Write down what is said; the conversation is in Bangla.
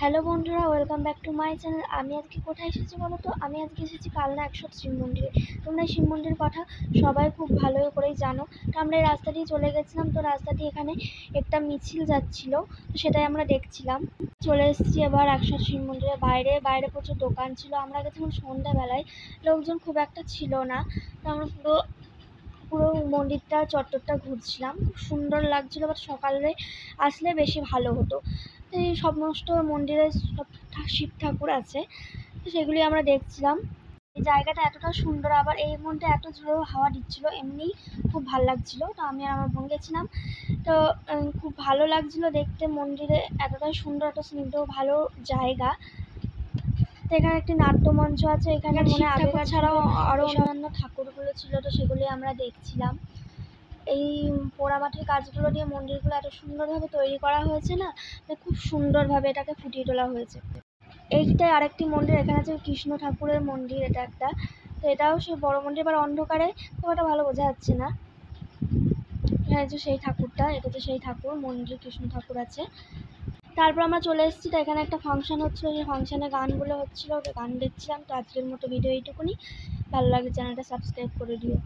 হ্যালো বন্ধুরা, welcome back to my channel. আমি আজকে কোথায় এসেছি বলো তো? আমি আজকে এসেছি কালনা 100 শিব মন্দিরে। তোমরা এই শিব মন্দিরের কথা সবাই খুব ভালো করেই জানো। তো আমরা এই রাস্তা দিয়ে চলে গেছিলাম। তো রাস্তা দিয়ে এখানে একটা মিছিল যাচ্ছিল, তো সেটাই আমরা দেখছিলাম। চলে এসেছি এবার 100 শিব মন্দিরের বাইরে। বাইরে প্রচুর দোকান ছিল। আমরা গেছিলাম সন্ধ্যাবেলায়, লোকজন খুব একটা ছিল না। তো আমরা পুরো পুরো মন্দিরটা চত্বরটা ঘুরছিলাম, খুব সুন্দর লাগছিল। বাট সকালে আসলে বেশি ভালো হতো। তো এই সমস্ত মন্দিরে সব শিব ঠাকুর আছে, তো সেগুলি আমরা দেখছিলাম। এই জায়গাটা এতটা সুন্দর, আবার এই মধ্যে এত জোরে হাওয়া দিচ্ছিল, এমনি খুব ভালো লাগছিল। তো আমি আর আমার বোন গেছিলাম। তো খুব ভালো লাগছিল দেখতে। মন্দিরে এতটাই সুন্দর, এত স্নিগ্ধ ভালো জায়গা। তো এখানে একটি নাট্যমঞ্চ আছে। এখানে মনে হয় আগেকার ছাড়াও আরো অন্যান্য ঠাকুরগুলো ছিল, তো সেগুলি আমরা দেখছিলাম। এই পোড়ামাটির কাজগুলো দিয়ে মন্দিরগুলো এত সুন্দরভাবে তৈরি করা হয়েছে না, খুব সুন্দরভাবে এটাকে ফুটিয়ে তোলা হয়েছে। এইটাই আরেকটি মন্দির, এখানে আছে কৃষ্ণ ঠাকুরের মন্দির, এটা একটা। তো এটাও সেই বড় মন্দির, এবার অন্ধকারে খুব একটা ভালো বোঝা যাচ্ছে না। হ্যাঁ, যে সেই ঠাকুরটা, এটা তো সেই ঠাকুর মন্দির, কৃষ্ণ ঠাকুর আছে। তারপর আমরা চলে এসেছি। তো এখানে একটা ফাংশন হচ্ছিলো, সেই ফাংশনে গানগুলো হচ্ছিলো, গান দেখছিলাম। তো আজকের মতো ভিডিও এইটুকুনি। ভালো লাগলে চ্যানেলটা সাবস্ক্রাইব করে দিও।